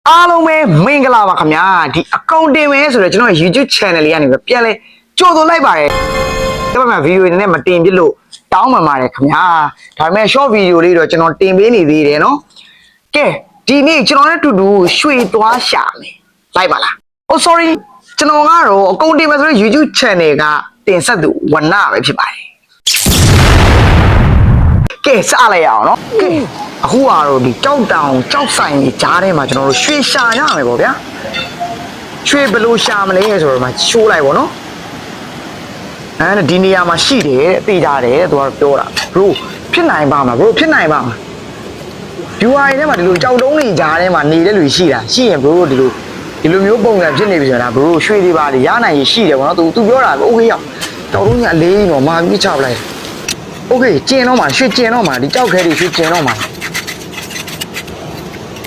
အားလုံးပဲမင်္ဂလာပါခင်ဗျာဒီအကောင့်တင်မယ်ဆိုတော့ကျွန်တော် YouTube channel လေးကနေပြန်လဲကြိုဆိုလိုက်ပါတယ်ဒီမှာဗီဒီယိုနဲ့မတင်ပြလို့တောင်းပန်ပါတယ်ခင်ဗျာဒါပေမဲ့ short video လေးတော့ကျွန်တော်တင်ပေးနေသေးတယ်နော်ကဲဒီနေ့ကျွန်တော်နဲ့တူတူရွှေသွားရှာမယ်လိုက်ပါလား Oh sorry ကျွန်တော်ကတော့အကောင့်တင်မယ်ဆိုတော့ YouTube channel ကတင်ဆက်သူဝနပဲဖြစ်ပါတယ်ကဲစလိုက်ရအောင်နော်ကဲအခုကတော့ဒီကြောက်တောင်ကြောက်ဆိုင်ကြီးကြားထဲမှာကျွန်တော်တို့ရွှေရှာရမယ်ပေါ့ဗျာရွှေဘယ်လိုရှာမလဲဆိုတော့မှရှိုးလိုက်ပေါ့နော်ဒီနေရာမှာရှိတယ်သိကြတယ်သူကပြောတာ bro ဖြစ်နိုင်ပါမလား bro ဖြစ်နိုင်ပါမလား UI ထဲမှာဒီလိုကြောက်တုံးတွေကြားထဲမှာနေတဲ့လူရှိတာရှိရင် bro ဒီလိုမျိုးပုံစံဖြစ်နေပြီဆိုတာ bro ရွှေတွေပါလေရနိုင်ရင်ရှိတယ်ပေါ့နော်သူပြောတာ okay ရောက်ကြောက်တုံးကြီးအလေးကြီးတော့မာပြီးချပလိုက် okay ကျင်တော့မှာရွှေကျင်တော့မှာဒီကြောက်ခဲတွေရွှေကျင်တော့မှာ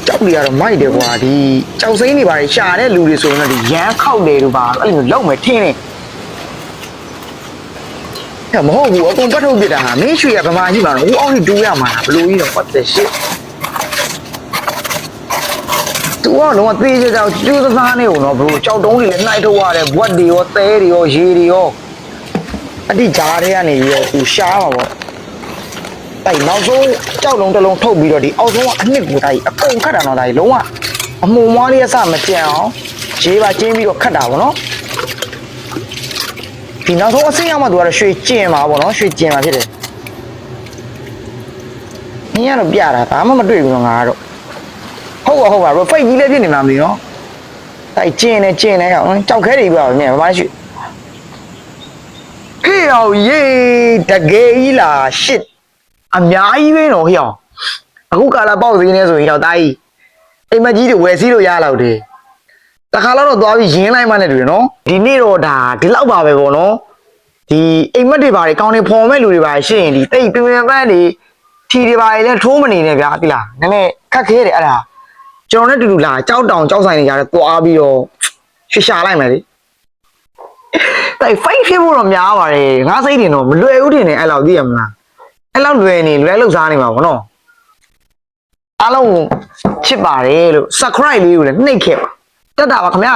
ကြောက်တွေကတော့မိုက်တယ်ကွာဒီကြောက်စိမ့်တွေပါရှာတဲ့လူတွေဆိုရင်ဒီရမ်းခောက်တယ်လို့ပါအဲ့လိုလောက်မယ်ထင်းနေမဟုတ်ဘူးအကုန်ပတ်ထုတ်ပြတာဟာမင်းရွှေရဗမာကြီးပါတော့ဟိုအောက်ကြီးတူးရမှာဘလို့ကြီးတော့ what the shit သူကလုံးဝသေးကြကြောက်ကျူးသသားနေဦးနော်ဘလို့ကြောက်တုံးတွေလည်းနှိုက်ထုတ်ရတယ်ဘွက်တွေရောသဲတွေရောရေတွေရောအတိဂျားတွေကနေပြီးတော့သူရှားမှာပေါ့တိုက်နောက်ဆုံးကြောက်လုံးတစ်လုံးထုတ်ပြီးတော့ဒီအောက်ဆုံးကအနှစ်ကိုတိုက်အကုန်ခတ်တာတော့တိုက်လုံးဝအမှုံမွားလေးအစမကြံအောင်ရေးပါကျင်းပြီးတော့ခတ်တာပေါ့နော်ဒီနောက်ဆုံးအစိမ်းရောက်မှသူကတော့ရွှေကျင်မှာပေါ့နော်ရွှေကျင်မှာဖြစ်တယ်နင်းကတော့ပြတာဘာမှမတွေ့ဘူးတော့ငါကတော့ဟုတ်ပါဘရိုဖိတ်ကြီးလည်းဖြစ်နေမှာမသိနော်တိုက်ကျင်နေရောက်ကြောက်ခဲတွေပြပါမြင်ဘာမှရှိခေအောင်ရေးတကယ်ကြီးလားရှစ်အများကြီးပဲတော့ဟေ့အောင်အခုကာလာပေါက်သေးနေဆိုရင်ရောက်တာကြီးအိမ်မကြီးတွေဝယ်စီးလို့ရလောက်တယ်တခါတော့သွားပြီးရင်းလိုက်မှနဲ့တူတယ်နော်ဒီနေ့တော့ဒါဒီလောက်ပါပဲပေါ့နော်ဒီအိမ်မက်တွေပါတွေကောင်းနေဖော်မဲ့လူတွေပါရှင်းရင်ဒီတိတ်ပြင်းပန်းတွေထီတွေပါလေထိုးမနေနဲ့ဗျာတိလားနည်းနည်းခက်ခဲတယ်အဲ့ဒါကျွန်တော်နဲ့တူတူလာကြောက်တောင်ကြောက်ဆိုင်နေကြတယ်သွားပြီးတော့ရှာလိုက်မယ်လေတိုက် fight ဖြစ်ဖို့တော့များပါတယ်ငါစိတ်တင်တော့မလွယ်ဘူးတင်နေအဲ့လောက်သိရမလားအဲ့လောက်လွယ်နေလွယ်လောက်စားနေမှာဗောနော်အားလုံးချစ်ပါတယ်လို့ subscribe လေးကိုလည်းနှိပ်ခဲ့ပါတက်တာပါခင်ဗျာ